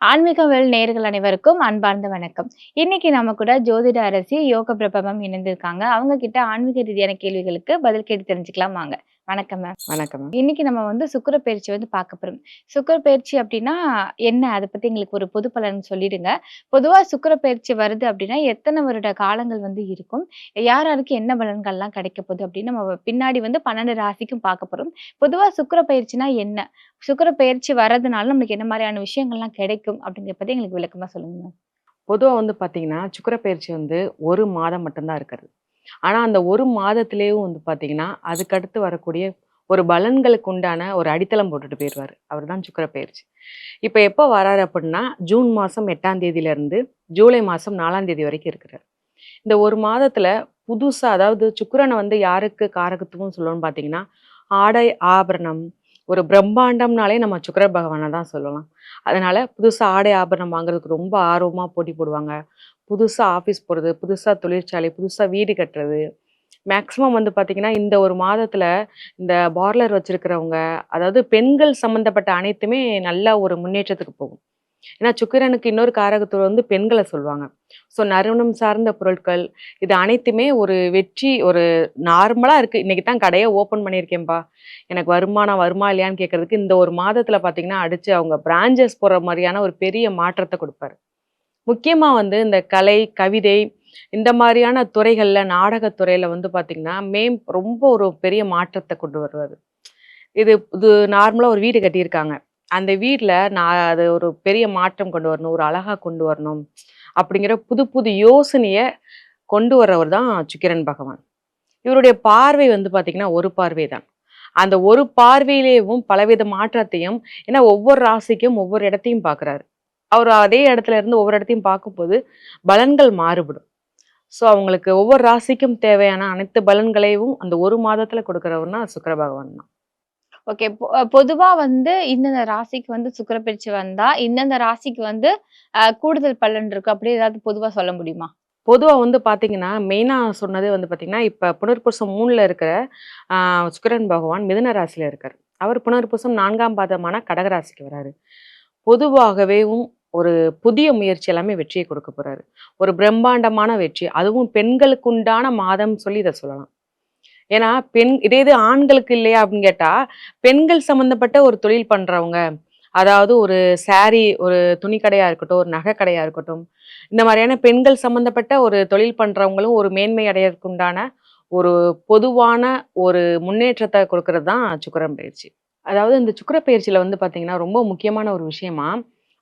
ஆன்மீகவேல் நேயர்கள் அனைவருக்கும் அன்பார்ந்த வணக்கம். இன்னைக்கு நம்ம கூட ஜோதிட அரசி யோக பிரபவம் இணைந்திருக்காங்க. அவங்க கிட்ட ஆன்மீக ரீதியான கேள்விகளுக்கு பதில் கேட்டு தெரிஞ்சுக்கலாம் வாங்க. வணக்கம் மேம். வணக்கம் மேம். இன்னைக்கு நம்ம சுக்கிர பயிற்சி பார்க்க போறோம். சுக்கிர பயிற்சி அப்டின்னா என்ன? அத பத்தி எங்களுக்கு ஒரு பொது பலன் சொல்லிடுங்க. பொதுவா சுக்கிர பயிற்சி வருது அப்டின்னா, எத்தன வருட காலங்கள் இருக்கும்? யார் யாருக்கு என்ன பலன்கள்லாம் கிடைக்க போகுது அப்டின்னு நம்ம பின்னாடி 12 ராசிக்கும் பார்க்க போறோம். பொதுவா சுக்கிர பயிற்சினா என்ன? சுக்கிர பயிற்சி வர்றதுனால நம்மளுக்கு என்ன மாரியான விஷயங்கள்லாம் கிடைக்கும்? அப்டிங்கிறத பத்தி எங்களுக்கு விளக்கமா சொல்லுங்க மேம். பொதுவா பார்த்தீங்கன்னா, சுக்கிர பயிற்சி 1 மாதம் மட்டும் தான் இருக்கிறது. ஆனா, அந்த 1 மாதத்திலேயும் பார்த்தீங்கன்னா, அதுக்கடுத்து வரக்கூடிய ஒரு பலன்களுக்கு உண்டான ஒரு அடித்தளம் போட்டுட்டு போயிருவாரு. அவர்தான் சுக்கிர பயிற்சி. இப்ப எப்ப வராரு அப்டின்னா, ஜூன் மாசம் 8ஆம் தேதியிலிருந்து ஜூலை மாசம் 4ஆம் தேதி வரைக்கும் இருக்கிறார். இந்த 1 மாதத்துல புதுசா அதாவது சுக்கிரன யாருக்கு காரகத்துவம் சொல்லுவோம்னு பார்த்தீங்கன்னா, ஆடை, ஆபரணம், ஒரு பிரம்மாண்டம்னாலே நம்ம சுக்கிர பகவான தான் சொல்லலாம். அதனால புதுசா ஆடை, ஆபரணம் வாங்குறதுக்கு ரொம்ப ஆர்வமா போட்டி போடுவாங்க. புதுசா ஆஃபீஸ் போறது, புதுசா தொழிற்சாலை, புதுசா வீடு கட்டுறது. மேக்ஸிமம் பார்த்தீங்கன்னா, இந்த 1 மாதத்துல இந்த பார்லர் வச்சிருக்கிறவங்க, அதாவது பெண்கள் சம்மந்தப்பட்ட அனைத்துமே நல்ல ஒரு முன்னேற்றத்துக்கு போகும். ஏன்னா சுக்கிரனுக்கு இன்னொரு காரகத்துவம் பெண்கள சொல்லுவாங்க. ஸோ நறுமணம் சார்ந்த பொருட்கள், இது அனைத்துமே ஒரு வெற்றி ஒரு நார்மலா இருக்கு. இன்னைக்கு தான் கடைய ஓப்பன் பண்ணியிருக்கேன்பா. எனக்கு வருமானம் வருமா இல்லையான்னு கேட்கறதுக்கு இந்த 1 மாதத்துல பார்த்தீங்கன்னா, அடிச்சு அவங்க பிரான்ச்சஸ் போடுற மாரியான ஒரு பெரிய மாற்றத்த குடுப்பாரு. முக்கியமா இந்த கலை, கவிதை இந்த மாரியான துறைகள்ல, நாடகத் துறையில பார்த்தீங்கன்னா, ரொம்ப ஒரு பெரிய மாற்றத்த கொண்டு வருவாரு. இது இது நார்மலா ஒரு வீடு கட்டியிருக்காங்க. அந்த வீட்ல நான் அது ஒரு பெரிய மாற்றம் கொண்டு வரணும். ஒரு அழகா கொண்டு வரணும். அப்படிங்கிற புது புது யோசனைய கொண்டு வரவர் தான் சுக்கிரன் பகவான். இவருடைய பார்வை பார்த்தீங்கன்னா, ஒரு பார்வை தான். அந்த ஒரு பார்வையிலேயும் பலவித மாற்றத்தையும் ஏன்னா ஒவ்வொரு ராசிக்கும் ஒவ்வொரு இடத்தையும் பார்க்குறாரு. அவர் அதே இடத்துல இருந்து ஒவ்வொரு இடத்தையும் பார்க்கும்போது பலன்கள் மாறுபடும். ஸோ அவங்களுக்கு ஒவ்வொரு ராசிக்கும் தேவையான அனைத்து பலன்களையும் அந்த 1 மாதத்துல கொடுக்கிறவர்னா சுக்கிர பகவான் தான். ஓகே. பொதுவா இந்தந்த ராசிக்கு சுக்கிர பயிற்சி வந்தா, இந்தந்த ராசிக்கு கூடுதல் பலன் இருக்கு. அப்படி ஏதாவது பொதுவா சொல்ல முடியுமா? பொதுவா பார்த்தீங்கன்னா, மெயினா சொன்னது பார்த்தீங்கன்னா, இப்ப புனர்பூசம் 3ல இருக்கிற ஆ சுக்கிரன் பகவான் மிதுன ராசியில இருக்காரு. அவர் புனர்பூசம் 4ஆம் பாதமான கடக ராசிக்கு வராரு. பொதுவாகவேவும் ஒரு புதிய முயற்சி எல்லாமே வெற்றியை கொடுக்க போறாரு. ஒரு பிரம்மாண்டமான வெற்றி. அதுவும் பெண்களுக்கு உண்டான மாதம் சொல்லி இத சொல்லலாம். ஏன்னா, இதே இது ஆண்களுக்கு இல்லையா அப்படின்னு கேட்டா, பெண்கள் சம்மந்தப்பட்ட ஒரு தொழில் பண்றவங்க, அதாவது ஒரு ஒரு துணி கடையா இருக்கட்டும், ஒரு நகை கடையா இருக்கட்டும், இந்த மாதிரியான பெண்கள் சம்மந்தப்பட்ட ஒரு தொழில் பண்றவங்களும் ஒரு மேன்மை அடையறதுக்கு உண்டான ஒரு பொதுவான ஒரு முன்னேற்றத்த குடுக்குறது தான் சுக்கிரன் பயிற்சி. அதாவது இந்த சுக்கிர பயிற்சியில பார்த்தீங்கன்னா, ரொம்ப முக்கியமான ஒரு விஷயமா,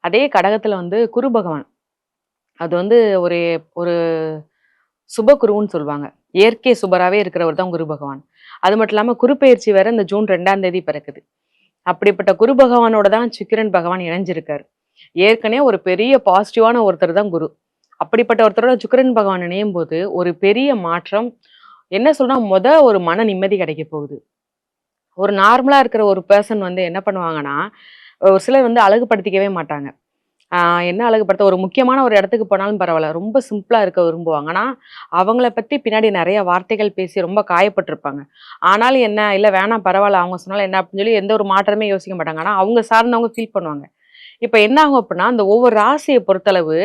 அதே கடகத்துல குரு பகவான். அது ஒரு ஒரு சுபகுருன்னு சொல்லுவாங்க. இயற்கை சுபராவே இருக்கிறவர் தான் குரு பகவான். அது மட்டும் இல்லாம குரு பெயர்ச்சி வேற இந்த ஜூன் 2ஆம் தேதி பிறக்குது. அப்படிப்பட்ட குரு பகவானோட தான் சுக்கிரன் பகவான் இணைஞ்சிருக்காரு. ஏற்கனவே ஒரு பெரிய பாசிட்டிவான ஒருத்தர் தான் குரு. அப்படிப்பட்ட ஒருத்தரோட சுக்கிரன் பகவான் இணையும்போது, ஒரு பெரிய மாற்றம் என்ன சொல்றா ஒரு மன நிம்மதி கிடைக்க போகுது. ஒரு நார்மலா இருக்கிற ஒரு பெர்சன் என்ன பண்ணுவாங்கன்னா, ஒரு சிலர் அழகுபடுத்திக்கவே மாட்டாங்க. என்ன அழகுபடுத்த ஒரு முக்கியமான ஒரு இடத்துக்கு போனாலும் பரவால்ல. ரொம்ப சிம்பிளா இருக்க விரும்புவாங்க. ஆனா, அவங்கள பத்தி பின்னாடி நெறைய வார்த்தைகள் பேசி ரொம்ப காயப்பட்டுருப்பாங்க. ஆனாலும் என்ன, இல்ல வேணாம் பரவால்ல அவங்க சொன்னாலும் என்ன அப்படின்னு சொல்லி எந்த ஒரு மாற்றமே யோசிக்க மாட்டாங்க. ஆனா, அவங்க சார்ந்தவங்க ஃபீல் பண்ணுவாங்க. இப்ப என்ன ஆகும் அப்படின்னா, அந்த ஒவ்வொரு ராசிய பொறுத்தளவு,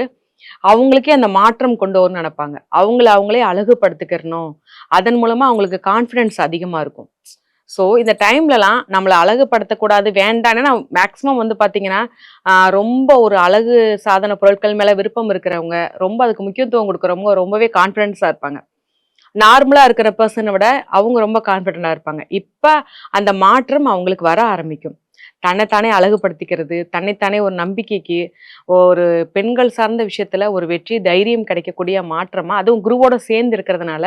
அவங்களுக்கே அந்த மாற்றம் கொண்டு வரணும்னு நெனைப்பாங்க. அவங்கள அவங்களே அழகுபடுத்திக்கிறணும். அதன் மூலமா அவங்களுக்கு கான்ஃபிடன்ஸ் அதிகமா இருக்கும். ஸோ, இந்த டைம்லலாம் நம்மள அழகுபடுத்தக்கூடாது, வேண்டாம். ஏன்னா மேக்ஸிமம் பார்த்தீங்கன்னா, ரொம்ப ஒரு அழகு சாதன பொருட்கள் மேல விருப்பம் இருக்கிறவங்க, ரொம்ப அதுக்கு முக்கியத்துவம் குடுக்குறவங்க ரொம்பவே கான்ஃபிடன்ஸா இருப்பாங்க. நார்மலா இருக்கிற பெர்சன விட அவங்க ரொம்ப கான்ஃபிடென்ட்டா இருப்பாங்க. இப்ப அந்த மாற்றம் அவங்களுக்கு வர ஆரம்பிக்கும். தன்னைத்தானே அழகுபடுத்திக்கிறது, தன்னைத்தானே ஒரு நம்பிக்கைக்கு, ஒரு பெண்கள் சார்ந்த விஷயத்துல ஒரு வெற்றி, தைரியம் கிடைக்கக்கூடிய மாற்றமா, அதுவும் குருவோட சேர்ந்து இருக்கிறதுனால,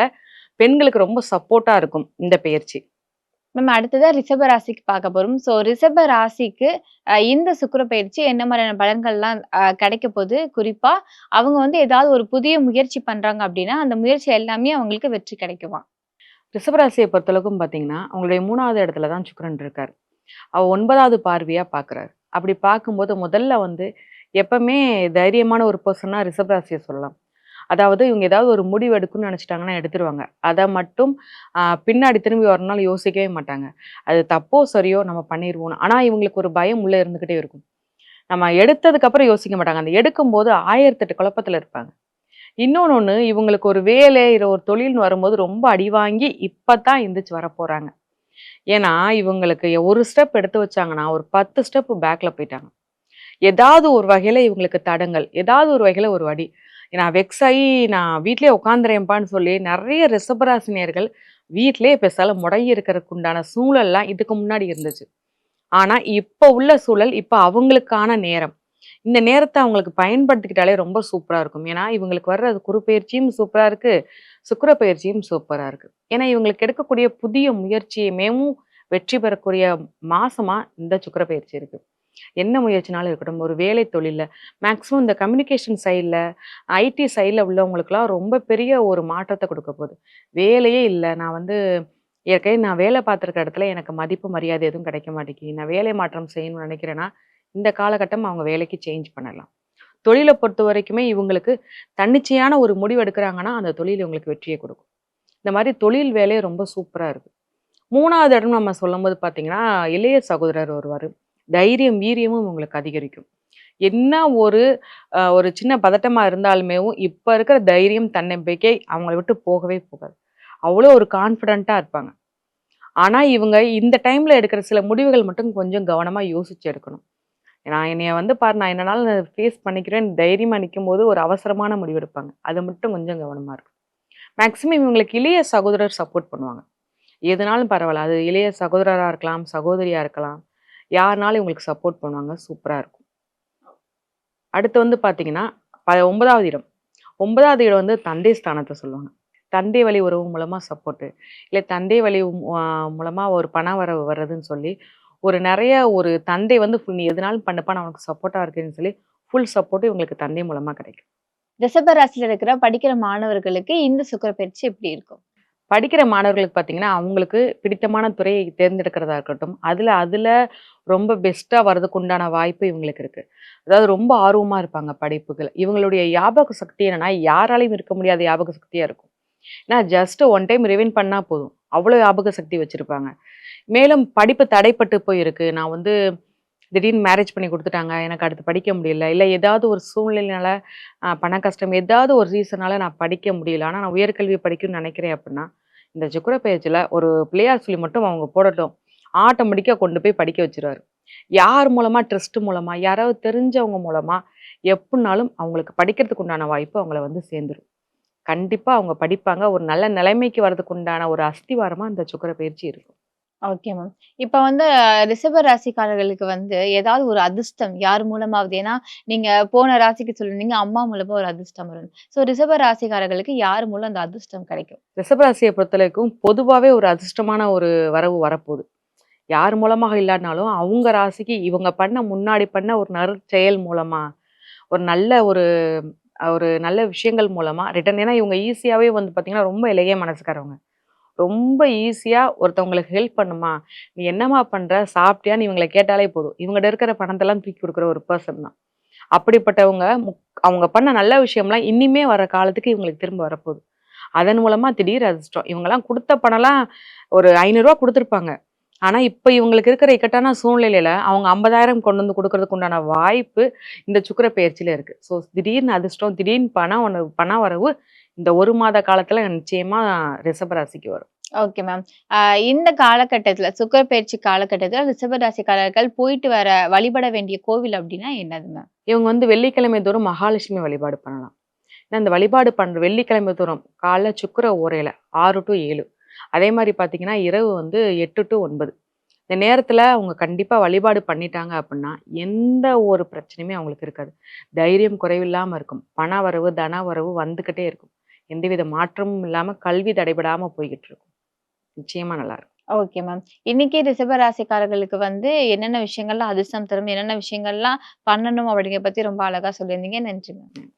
பெண்களுக்கு ரொம்ப சப்போர்ட்டா இருக்கும் இந்த பெயர்ச்சி. மேம் அடுத்ததா ரிஷப ராசிக்கு பார்க்க போறோம். ரிஷப ராசிக்கு இந்த சுக்கிர பயிற்சி என்ன மாதிரியான பலன்கள்லாம் கிடைக்க போது? குறிப்பா அவங்க ஏதாவது ஒரு புதிய முயற்சி பண்றாங்க அப்படின்னா, அந்த முயற்சி எல்லாமே அவங்களுக்கு வெற்றி கிடைக்குமா? ரிஷபராசிய பொறுத்தளவுக்கும் பார்த்தீங்கன்னா, அவங்களுடைய 3வது இடத்துல தான் சுக்கிரன் இருக்காரு. 9வது பார்வையா பார்க்குறாரு. அப்படி பார்க்கும்போது முதல்ல எப்பவுமே தைரியமான ஒரு பெர்சன்னா ரிஷபராசிய சொல்லலாம். அதாவது இவங்க ஏதாவது ஒரு முடிவு எடுக்கணும்னு நெனச்சுட்டாங்கன்னா எடுத்துருவாங்க. அத மட்டும் பின்னாடி திரும்பி வரணும்னாலும் யோசிக்கவே மாட்டாங்க. அது தப்போ, சரியோ நம்ம பண்ணிருவோம்னு. ஆனா இவங்களுக்கு ஒரு பயம் உள்ள இருந்துகிட்டே இருக்கும். நம்ம எடுத்ததுக்கு அப்புறம் யோசிக்க மாட்டாங்க. அந்த எடுக்கும்போது 1008 குழப்பத்துல இருப்பாங்க. இன்னொன்னு இவங்களுக்கு ஒரு வேலை, இல்ல ஒரு தொழில்னு வரும்போது ரொம்ப அடி வாங்கி இப்பதான் எந்திரிச்சு வரப்போறாங்க. ஏன்னா, இவங்களுக்கு ஒரு ஸ்டெப் எடுத்து வச்சாங்கன்னா, ஒரு 10 ஸ்டெப் பேக்ல போயிட்டாங்க. ஏதாவது ஒரு வகையில இவங்களுக்கு தடங்கல், ஏதாவது ஒரு வகையில ஒரு வழி. நான் வெக்ஸ் ஆயி நான் வீட்லயே உட்காந்துறேன்ப்பான்னு சொல்லி நெறைய ரிஷபராசினியர்கள் வீட்லயே பேசாம முடங்கி இருக்கறதுக்கு உண்டான சூழல்லாம் இதுக்கு முன்னாடி இருந்துச்சு. ஆனா, இப்ப உள்ள சூழல், இப்ப அவங்களுக்கான நேரம். இந்த நேரத்த அவங்களுக்கு பயன்படுத்திக்கிட்டாலே ரொம்ப சூப்பரா இருக்கும். ஏன்னா, இவங்களுக்கு வர்ற குரு பெயர்ச்சியும் சூப்பரா இருக்கு. சுக்கிர பெயர்ச்சியும் சூப்பரா இருக்கு. ஏன்னா, இவங்களுக்கு எடுக்கக்கூடிய புதிய முயற்சியுமேவும் வெற்றி பெறக்கூடிய மாசமா இந்த சுக்கிர பெயர்ச்சி இருக்கு. என்ன முயற்சினாலும் இருக்கட்டும், ஒரு வேலை தொழில்ல, மேக்ஸிமம் இந்த கம்யூனிகேஷன் சைட்ல, ஐடி சைட்ல உள்ளவங்களுக்குலாம் ரொம்ப பெரிய ஒரு மாற்றத்த குடுக்க போது. வேலையே இல்ல. ஏற்கனவே நான் வேலை பார்த்துருக்க இடத்துல எனக்கு மதிப்பு, மரியாதை எதுவும் கிடைக்க மாட்டேங்குது. நான் வேலை மாற்றம் செய்யணும்னு நினைக்கிறேன்னா, இந்த காலகட்டம் அவங்க வேலைக்கு சேஞ்ச் பண்ணலாம். தொழில பொறுத்தவரைக்குமே இவங்களுக்கு தன்னிச்சையான ஒரு முடிவு எடுக்குறாங்கன்னா, அந்த தொழில் இவங்களுக்கு வெற்றிய குடுக்கும். இந்த மாரி தொழில் வேலை ரொம்ப சூப்பரா இருக்கு. 3வது இடம் நம்ம சொல்லும்போது பார்த்தீங்கன்னா, இளைய சகோதரர் வருவாரு. தைரியம், வீரியமும் உங்களுக்கு அதிகரிக்கும். என்ன ஒரு ஒரு சின்ன பதட்டமா இருந்தாலுமேவும், இப்ப இருக்கிற தைரியம், தன்னம்பிக்கை அவங்கள விட்டு போகவே போகாது. அவ்வளோ ஒரு கான்ஃபிடென்ட்டா இருப்பாங்க. ஆனா, இவங்க இந்த டைம்ல எடுக்கிற சில முடிவுகள் மட்டும் கொஞ்சம் கவனமா யோசிச்சு எடுக்கணும். என்னைய பாரு நான் என்னனாலும் ஃபேஸ் பண்ணிக்கிறேன் தைரியமா நிக்கும்போது ஒரு அவசரமான முடிவு எடுப்பாங்க. அது மட்டும் கொஞ்சம் கவனமா இருக்கும். மேக்ஸிமம் இவங்களுக்கு இளைய சகோதரர் சப்போர்ட் பண்ணுவாங்க. எதுனாலும் பரவால்ல. அது இளைய சகோதரரா இருக்கலாம், சகோதரியா இருக்கலாம். யாருனாலும் இவங்களுக்கு சப்போர்ட் பண்ணுவாங்க. சூப்பரா இருக்கும். அடுத்து பார்த்தீங்கன்னா, 9வது இடம். 9வது இடம் தந்தை ஸ்தானத்த சொல்லுவாங்க. தந்தை வழி உறவு மூலமா சப்போர்ட்டு. இல்ல தந்தை வழி மூலமா ஒரு பண வரவு வர்றதுன்னு சொல்லி, நெறைய ஒரு தந்தை நீ எதுனாலும் பண்ணுப்பா நான் உனக்கு சப்போர்ட்டா இருக்கேன்னு சொல்லி, ஃபுல் சப்போர்ட் இவங்களுக்கு தந்தை மூலமா கிடைக்கும். ரிஷப ராசியில இருக்கிற படிக்கிற மாணவர்களுக்கு இந்த சுக்கிர பயிற்சி எப்படி இருக்கும்? படிக்கிற மாணவர்களுக்கு பார்த்தீங்கன்னா, அவங்களுக்கு பிடித்தமான துறையை தேர்ந்தெடுக்கிறதா இருக்கட்டும், அதுல அதுல ரொம்ப பெஸ்ட்டா வர்றதுக்கு உண்டான வாய்ப்பு இவங்களுக்கு இருக்கு. அதாவது ரொம்ப ஆர்வமா இருப்பாங்க படிப்புகள். இவங்களுடைய ஞாபக சக்தி என்னன்னா, யாராலயும் இருக்க முடியாத ஞாபக சக்தியா இருக்கும். ஏன்னா ஜஸ்ட் ஒன் டைம் ரிவைண்ட் பண்ணா போதும். அவ்வளோ ஞாபக சக்தி வச்சிருப்பாங்க. மேலும் படிப்பு தடைப்பட்டு போயிருக்கு. திடீர்னு மேரேஜ் பண்ணி குடுத்துட்டாங்க. எனக்கு அடுத்து படிக்க முடியல. இல்ல ஏதாவது ஒரு சூழ்நிலையினால பண கஷ்டம் ஏதாவது ஒரு ரீசனால நான் படிக்க முடியல. ஆனா நான் உயர்கல்வி படிக்கணும்னு நினைக்கிறேன் அப்டின்னா, இந்த சுக்கிர பெயர்ச்சில ஒரு பிள்ளையார் சொல்லி மட்டும் அவங்க போடட்டும். ஆட்டோமேட்டிக்கா கொண்டு போய் படிக்க வச்சுருவாரு. யார் மூலமா ட்ரஸ்ட் மூலமா, யாராவது தெரிஞ்சவங்க மூலமா எப்டினாலும் அவங்களுக்கு படிக்கிறதுக்கு உண்டான வாய்ப்பு அவங்கள சேர்ந்துரும். கண்டிப்பா அவங்க படிப்பாங்க. ஒரு நல்ல நிலைமைக்கு வரதுக்கு உண்டான ஒரு அஸ்திவாரமா இந்த சுக்கிர பயிற்சி இருக்கும். Okay ma'am. இப்ப ரிஷப ராசிக்காரர்களுக்கு ஏதாவது ஒரு அதிர்ஷ்டம் யார் மூலமாவது ஏன்னா, நீங்க போன ராசிக்கு சொல்லியிருந்தீங்க, அம்மா மூலமா ஒரு அதிர்ஷ்டம் வரும்னு. ரிஷப ராசிக்காரர்களுக்கு யார் மூலம் அந்த அதிர்ஷ்டம் கிடைக்கும்? ரிஷபராசிய பொறுத்தவரைக்கும் பொதுவாவே ஒரு அதிர்ஷ்டமான ஒரு வரவு வரப்போது. யார் மூலமாக இல்லாட்னாலும், அவங்க ராசிக்கு இவங்க முன்னாடி பண்ண ஒரு நற்செயல் மூலமா, ஒரு நல்ல ஒரு ஒரு நல்ல விஷயங்கள் மூலமா ரிட்டர்ன் ஏன்னா இவங்க ஈஸியாவே பார்த்தீங்கன்னா, ரொம்ப இளைய மனசுக்காரவங்க. ரொம்ப ஈஸியா ஒருத்தவங்களுக்கு ஹெல்ப் பண்ணுமா, "நீ என்னம்மா பண்ற? சாப்பிட்டியான்னு?" இவங்கள கேட்டாலே போதும். இவங்கட்ட இருக்கிற பணத்தெல்லாம் தூக்கி குடுக்குற ஒரு பெர்சன் தான். அப்படிப்பட்டவங்க அவங்க பண்ண நல்ல விஷயம்லாம் இனிமே வர காலத்துக்கு இவங்களுக்கு திரும்ப வரப்போகுது. அதன் மூலமா திடீர் அதிர்ஷ்டம். இவங்கலாம் குடுத்த பணம்லாம் ஒரு ரூ. 500 குடுத்துருப்பாங்க. ஆனா, இப்ப இவங்களுக்கு இருக்கிற இக்கட்டான சூழ்நிலையில அவங்க 50,000 கொண்டு குடுக்கறதுக்கு உண்டான வாய்ப்பு இந்த சுக்கிர பெயர்ச்சியில இருக்கு. திடீர்னு அதிர்ஷ்டம், திடீர்னு பண வரவு இந்த 1 மாத காலத்துல நிச்சயமா ரிஷப ராசிக்கு வரும். Okay ma'am. இந்த காலகட்டத்துல சுக்கிர பயிற்சி காலகட்டத்துல ரிஷப ராசிக்காரர்கள் போயிட்டு வர வழிபட வேண்டிய கோவில் அப்டின்னா என்னது மேம்? இவங்க வெள்ளிக்கிழமை தோறும் மகாலட்சுமி வழிபாடு பண்ணலாம். ஏன்னா, இந்த வழிபாடு பண்ற வெள்ளிக்கிழமை தோறும் காலைல சுக்கிர ஓரையில 6 டூ 7 அதே மாரி பார்த்தீங்கன்னா, இரவு 8 டூ 9 இந்த நேரத்துல அவங்க கண்டிப்பா வழிபாடு பண்ணிட்டாங்க அப்டின்னா, எந்த ஒரு பிரச்சனையுமே அவங்களுக்கு இருக்காது. தைரியம் குறைவில்லாம இருக்கும். பண வரவு, தன வரவு வந்துகிட்டே இருக்கும். எந்தவித மாற்றமும் இல்லாம கல்வி தடைபடாம போய்க்கிட்டு இருக்கும். நிச்சயமா நல்லாருக்கும். Okay ma'am. இன்னைக்கு ரிஷப ராசிக்காரர்களுக்கு என்னென்ன விஷயங்கள்லாம் அதிர்ஷ்டம் தரும், என்னென்ன விஷயங்கள்லாம் பண்ணணும் அப்படிங்கிறத பத்தி ரொம்ப அழகா சொல்லியிருந்தீங்க. நன்றி மேம்.